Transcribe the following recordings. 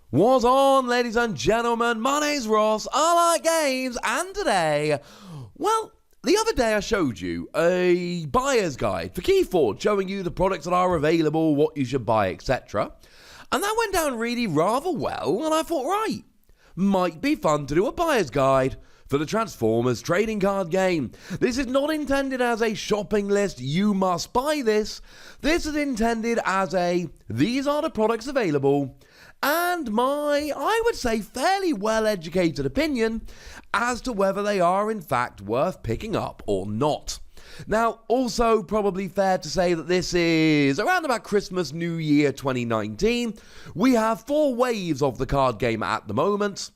What's on, ladies and gentlemen? My name's Ross, I like games, and today, well, the other day I showed you a buyer's guide for Keyforge, showing you the products that are available, what you should buy, etc. And that went down really rather well, and I thought, right, might be fun to do a buyer's guide for the Transformers trading card game. This is not intended as a shopping list, you must buy this. This is intended as a, these are the products available, and my, I would say, fairly well-educated opinion as to whether they are in fact worth picking up or not. Now, also probably fair to say that this is around about Christmas, New Year 2019. We have 4 waves of the card game at the moment.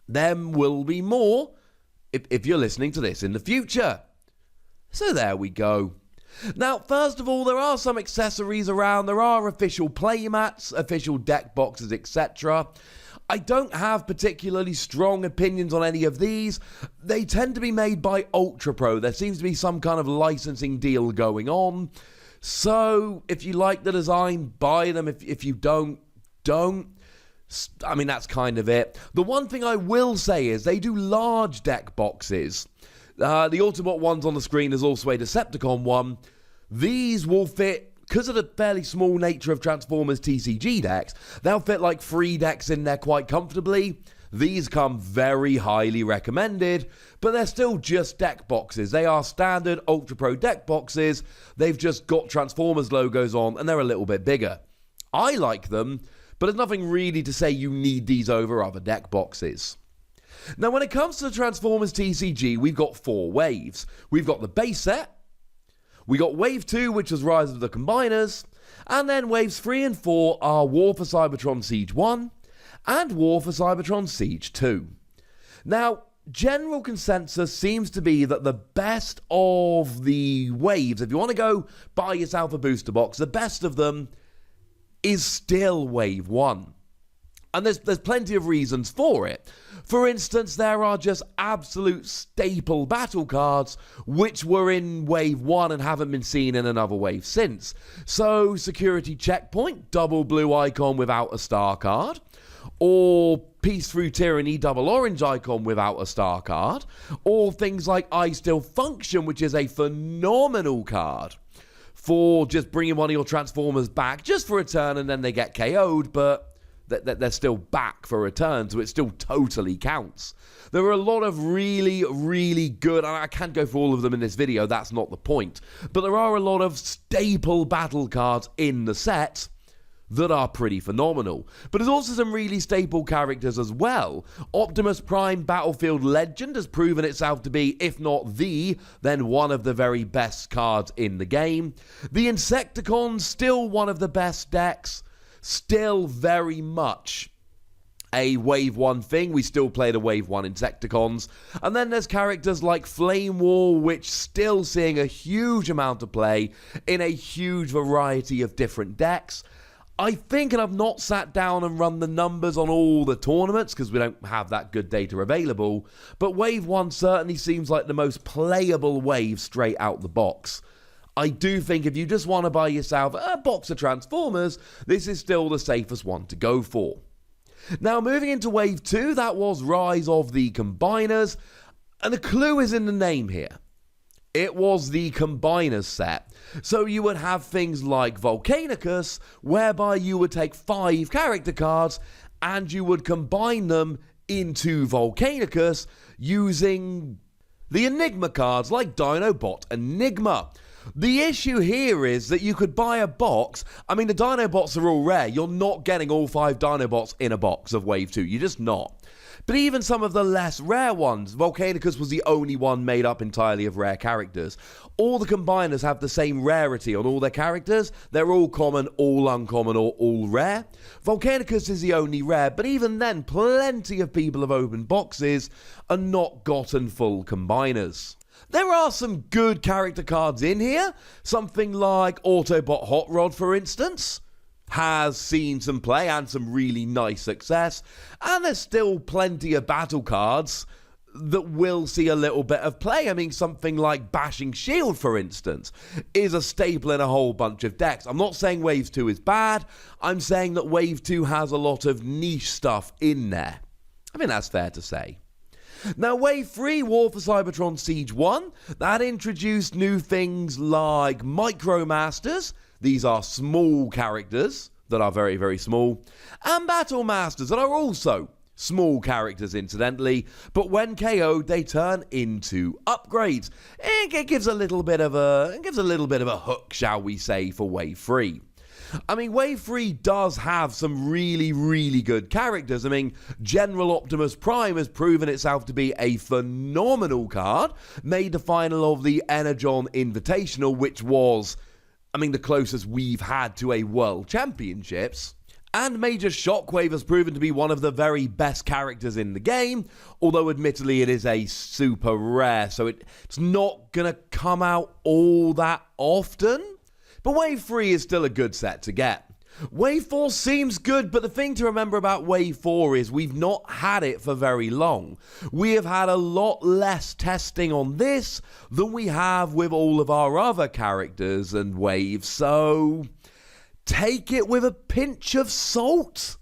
There will be more if you're listening to this in the future. So there we go. Now, first of all, there are some accessories around. There are official playmats, official deck boxes, etc. I don't have particularly strong opinions on any of these. They tend to be made by Ultra Pro. There seems to be some kind of licensing deal going on. So, if you like the design, buy them. If you don't. I mean, that's kind of it. The one thing I will say is they do large deck boxes. The Autobot ones on the screen is also a Decepticon one. These will fit, because of the fairly small nature of Transformers TCG decks, they'll fit like 3 decks in there quite comfortably. These come very highly recommended, but they're still just deck boxes. They are standard Ultra Pro deck boxes. They've just got Transformers logos on, and they're a little bit bigger. I like them, but there's nothing really to say you need these over other deck boxes. Now, when it comes to the Transformers TCG, we've got 4 waves. We've got the base set, we got Wave 2, which is Rise of the Combiners, and then Waves 3 and 4 are War for Cybertron Siege 1 and War for Cybertron Siege 2. Now, general consensus seems to be that the best of the waves, if you want to go buy yourself a booster box, the best of them is still Wave 1. And there's plenty of reasons for it. For instance, there are just absolute staple battle cards which were in Wave 1 and haven't been seen in another wave since. So, Security Checkpoint, double blue icon without a star card. Or Peace Through Tyranny, double orange icon without a star card. Or things like I Still Function, which is a phenomenal card for just bringing one of your Transformers back just for a turn and then they get KO'd, but they're still back for a turn, so it still totally counts. There are a lot of really, really good, and I can't go for all of them in this video, that's not the point, but there are a lot of staple battle cards in the set that are pretty phenomenal. But there's also some really staple characters as well. Optimus Prime Battlefield Legend has proven itself to be, if not the, then one of the very best cards in the game. The Insecticons, still one of the best decks. Still very much a Wave 1 thing. We still play the Wave 1 Insecticons. And then there's characters like Flame War, which still seeing a huge amount of play in a huge variety of different decks. I think, and I've not sat down and run the numbers on all the tournaments because we don't have that good data available, but Wave 1 certainly seems like the most playable wave straight out the box. I do think if you just want to buy yourself a box of Transformers, this is still the safest one to go for. Now, moving into Wave 2, that was Rise of the Combiners, and the clue is in the name here. It was the Combiners set. So you would have things like Volcanicus, whereby you would take 5 character cards and you would combine them into Volcanicus using the Enigma cards like Dinobot Enigma. The issue here is that you could buy a box. I mean, the Dinobots are all rare. You're not getting all 5 Dinobots in a box of Wave 2. You're just not. But even some of the less rare ones, Volcanicus was the only one made up entirely of rare characters. All the combiners have the same rarity on all their characters. They're all common, all uncommon, or all rare. Volcanicus is the only rare, but even then, plenty of people have opened boxes and not gotten full combiners. There are some good character cards in here. Something like Autobot Hot Rod, for instance, has seen some play and some really nice success. And there's still plenty of battle cards that will see a little bit of play. I mean, something like Bashing Shield, for instance, is a staple in a whole bunch of decks. I'm not saying Wave 2 is bad. I'm saying that Wave 2 has a lot of niche stuff in there. I think that's fair to say. Now, Wave 3, War for Cybertron Siege 1, that introduced new things like Micromasters. These are small characters that are very, very small. And Battle Masters that are also small characters, incidentally, but when KO'd, they turn into upgrades. It gives a little bit of a hook, shall we say, for Wave 3. I mean, Wave 3 does have some really, really good characters. I mean, General Optimus Prime has proven itself to be a phenomenal card. Made the final of the Energon Invitational, which was, I mean, the closest we've had to a World Championships. And Major Shockwave has proven to be one of the very best characters in the game, although admittedly it is a super rare, so it's not going to come out all that often. But Wave 3 is still a good set to get. Wave 4 seems good, but the thing to remember about Wave 4 is we've not had it for very long. We have had a lot less testing on this than we have with all of our other characters and waves, so take it with a pinch of salt,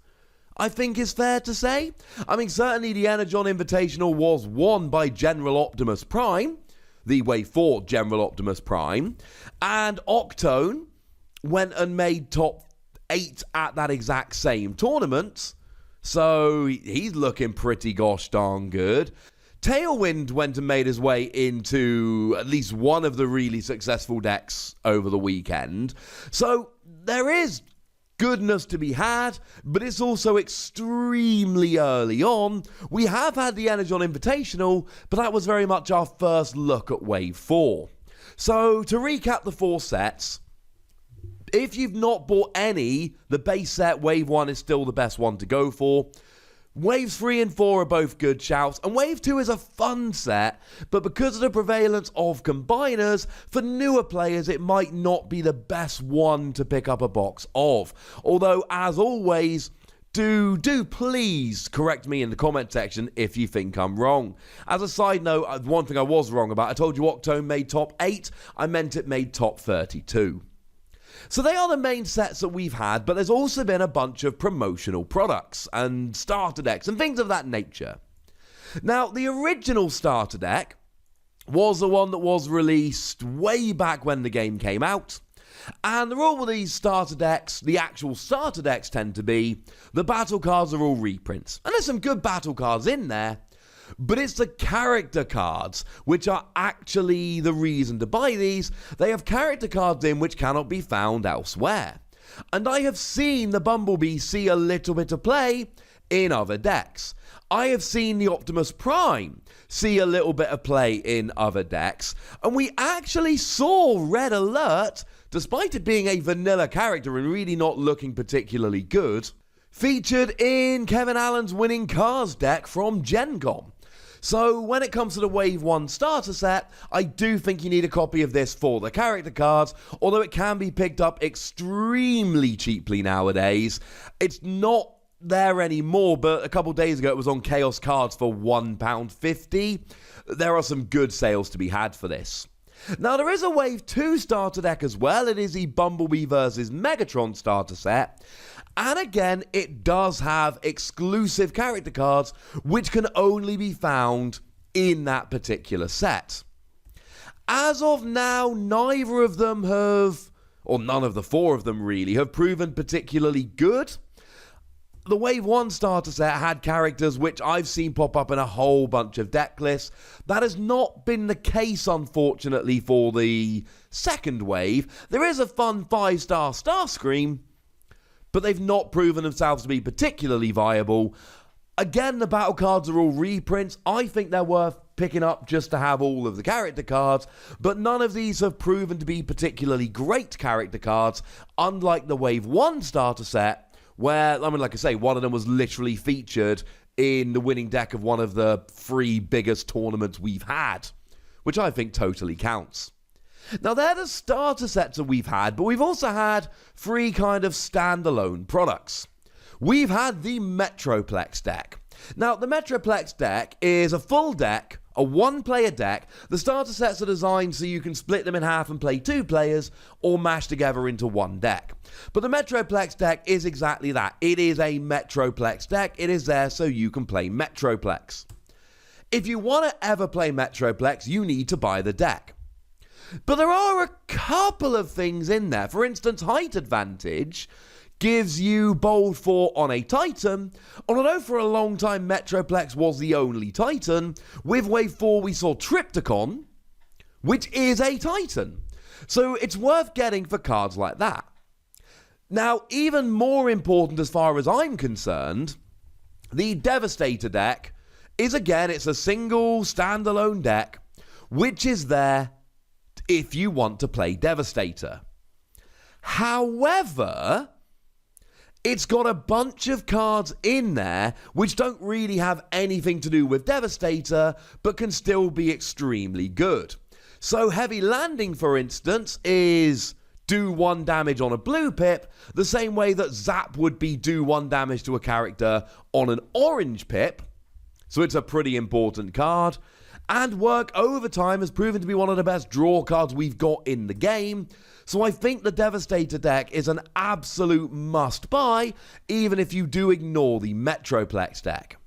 I think is fair to say. I mean, certainly the Energon Invitational was won by General Optimus Prime, the Wave 4 General Optimus Prime, and Octone went and made top 8 at that exact same tournament, so he's looking pretty gosh darn good. Tailwind went and made his way into at least one of the really successful decks over the weekend, so there is goodness to be had, but it's also extremely early on. We have had the Energon Invitational, but that was very much our first look at Wave 4. So, to recap the 4 sets, if you've not bought any, the base set, Wave 1 is still the best one to go for. Waves 3 and 4 are both good shouts, and Wave 2 is a fun set, but because of the prevalence of combiners, for newer players it might not be the best one to pick up a box of. Although, as always, do please correct me in the comment section if you think I'm wrong. As a side note, one thing I was wrong about, I told you Octone made top 8, I meant it made top 32. So they are the main sets that we've had, but there's also been a bunch of promotional products and starter decks and things of that nature. Now, the original starter deck was the one that was released way back when the game came out. And the rule with these starter decks, the actual starter decks tend to be, the battle cards are all reprints. And there's some good battle cards in there, but it's the character cards which are actually the reason to buy these. They have character cards in which cannot be found elsewhere. And I have seen the Bumblebee see a little bit of play in other decks. I have seen the Optimus Prime see a little bit of play in other decks. And we actually saw Red Alert, despite it being a vanilla character and really not looking particularly good, featured in Kevin Allen's Winning Cars deck from Gen Con. So when it comes to the Wave 1 starter set, I do think you need a copy of this for the character cards, although it can be picked up extremely cheaply nowadays. It's not there anymore, but a couple days ago it was on Chaos Cards for £1.50. There are some good sales to be had for this. Now, there is a Wave 2 starter deck as well. It is the Bumblebee vs. Megatron starter set. And again, it does have exclusive character cards which can only be found in that particular set. As of now, neither of them have, or none of the 4 of them really, have proven particularly good. The Wave 1 starter set had characters which I've seen pop up in a whole bunch of deck lists. That has not been the case, unfortunately, for the second wave. There is a fun 5-star Starscream, but they've not proven themselves to be particularly viable. Again, the battle cards are all reprints. I think they're worth picking up just to have all of the character cards, but none of these have proven to be particularly great character cards, unlike the Wave 1 starter set, where, I mean, like I say, one of them was literally featured in the winning deck of one of the 3 biggest tournaments we've had, which I think totally counts. Now, they're the starter sets that we've had, but we've also had 3 kind of standalone products. We've had the Metroplex deck. Now, the Metroplex deck is a full deck, a one-player deck. The starter sets are designed so you can split them in half and play 2 players, or mash together into one deck. But the Metroplex deck is exactly that. It is a Metroplex deck. It is there so you can play Metroplex. If you want to ever play Metroplex, you need to buy the deck. But there are a couple of things in there. For instance, height advantage gives you bold 4 on a Titan, and although for a long time Metroplex was the only Titan, with wave 4 we saw Triptychon, which is a Titan. So it's worth getting for cards like that. Now, even more important as far as I'm concerned, the Devastator deck is, again, it's a single standalone deck, which is there if you want to play Devastator. However, it's got a bunch of cards in there which don't really have anything to do with Devastator, but can still be extremely good. So Heavy Landing, for instance, is do 1 damage on a blue pip, the same way that Zap would be do 1 damage to a character on an orange pip. So it's a pretty important card. And Work Overtime has proven to be one of the best draw cards we've got in the game. So I think the Devastator deck is an absolute must-buy, even if you do ignore the Metroplex deck.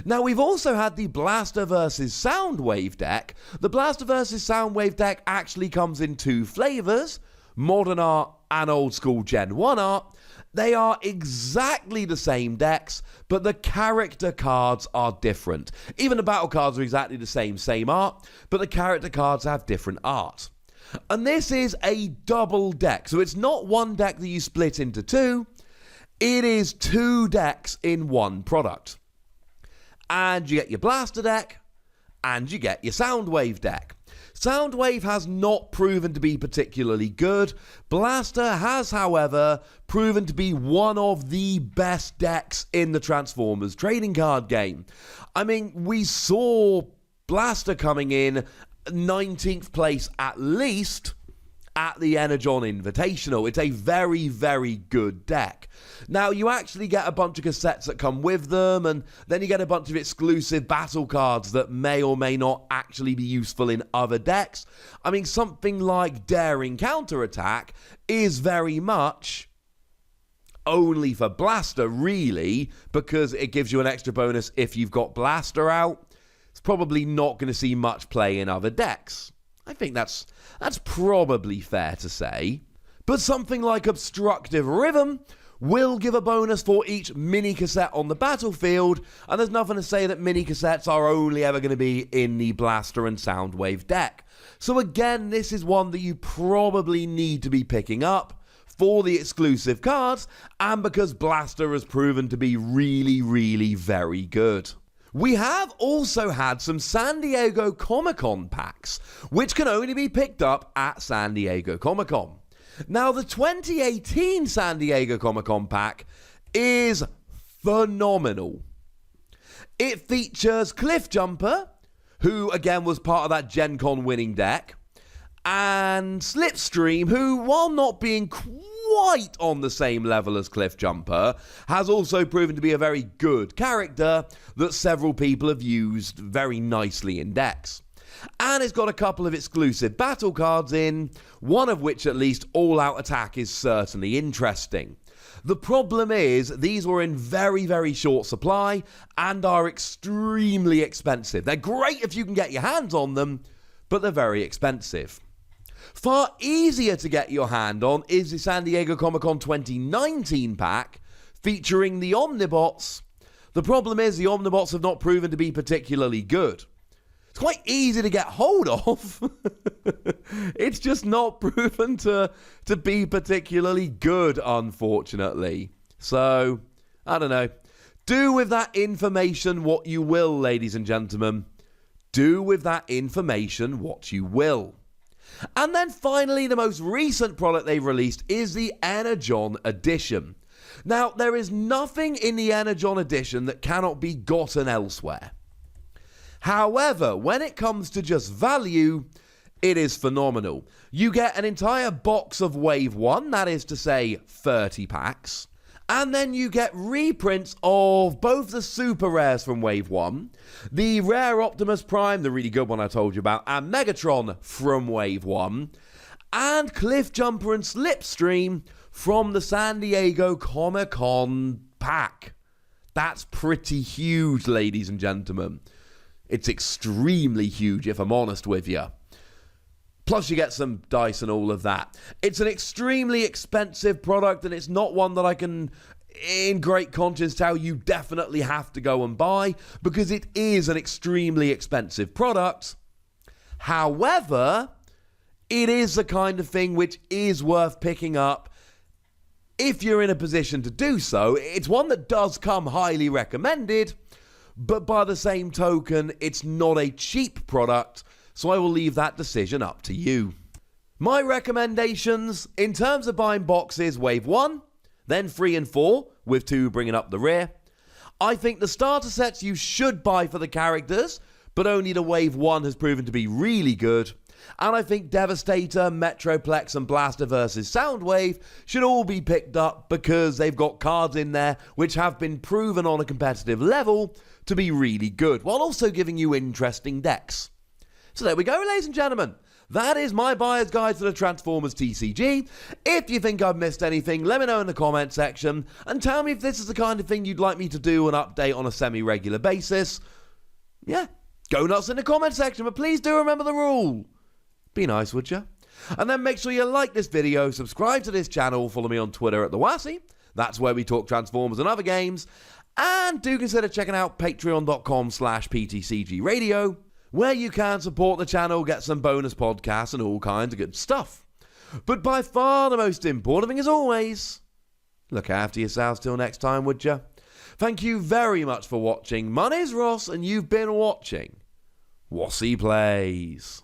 Now, we've also had the Blaster vs. Soundwave deck. The Blaster vs. Soundwave deck actually comes in 2 flavors, Modern Art and Old School Gen 1 Art. They are exactly the same decks, but the character cards are different. Even the battle cards are exactly the same art, but the character cards have different art. And this is a double deck, so it's not one deck that you split into 2, it is 2 decks in one product. And you get your Blaster deck, and you get your Soundwave deck. Soundwave has not proven to be particularly good. Blaster has, however, proven to be one of the best decks in the Transformers trading card game. I mean, we saw Blaster coming in 19th place at least at the Energon Invitational. It's a very, very good deck. Now, you actually get a bunch of cassettes that come with them, and then you get a bunch of exclusive battle cards that may or may not actually be useful in other decks. I mean, something like Daring Counterattack is very much only for Blaster, really, because it gives you an extra bonus if you've got Blaster out. It's probably not going to see much play in other decks. I think that's probably fair to say. But something like Obstructive Rhythm will give a bonus for each mini cassette on the battlefield, and there's nothing to say that mini cassettes are only ever going to be in the Blaster and Soundwave deck. So again, this is one that you probably need to be picking up for the exclusive cards, and because Blaster has proven to be really, really very good. We have also had some San Diego Comic-Con packs, which can only be picked up at San Diego Comic-Con. Now, the 2018 San Diego Comic-Con pack is phenomenal. It features Cliffjumper, who again was part of that Gen Con winning deck, and Slipstream, who, while not being quite on the same level as Cliffjumper, has also proven to be a very good character that several people have used very nicely in decks. And it's got a couple of exclusive battle cards in, one of which at least All Out Attack is certainly interesting. The problem is, these were in very, very short supply and are extremely expensive. They're great if you can get your hands on them, but they're very expensive. Far easier to get your hand on is the San Diego Comic-Con 2019 pack featuring the Omnibots. The problem is the Omnibots have not proven to be particularly good. It's quite easy to get hold of. It's just not proven to be particularly good, unfortunately. So, I don't know. Do with that information what you will, ladies and gentlemen. Do with that information what you will. And then finally, the most recent product they've released is the Energon Edition. Now, there is nothing in the Energon Edition that cannot be gotten elsewhere. However, when it comes to just value, it is phenomenal. You get an entire box of Wave 1, that is to say 30 packs, And then you get reprints of both the super rares from Wave 1, the rare Optimus Prime, the really good one I told you about, and Megatron from Wave 1, and Cliffjumper and Slipstream from the San Diego Comic-Con pack. That's pretty huge, ladies and gentlemen. It's extremely huge, if I'm honest with you. Plus you get some dice and all of that. It's an extremely expensive product, and it's not one that I can, in great conscience, tell you definitely have to go and buy, because it is an extremely expensive product. However, it is the kind of thing which is worth picking up if you're in a position to do so. It's one that does come highly recommended, but by the same token, it's not a cheap product, so I will leave that decision up to you. My recommendations, in terms of buying boxes, Wave 1, then 3 and 4, with 2 bringing up the rear. I think the starter sets you should buy for the characters, but only the Wave 1 has proven to be really good. And I think Devastator, Metroplex and Blaster vs. Soundwave should all be picked up because they've got cards in there which have been proven on a competitive level to be really good, while also giving you interesting decks. So there we go, ladies and gentlemen. That is my buyer's guide for the Transformers TCG. If you think I've missed anything, let me know in the comment section and tell me if this is the kind of thing you'd like me to do an update on a semi-regular basis. Yeah, go nuts in the comment section, but please do remember the rule. Be nice, would you? And then make sure you like this video, subscribe to this channel, follow me on Twitter at the Wossy. That's where we talk Transformers and other games. And do consider checking out patreon.com/PTCG Radio, where you can support the channel, get some bonus podcasts and all kinds of good stuff. But by far the most important thing, as always, look after yourselves till next time, would you? Thank you very much for watching. My name's Ross, and you've been watching Wossy Plays.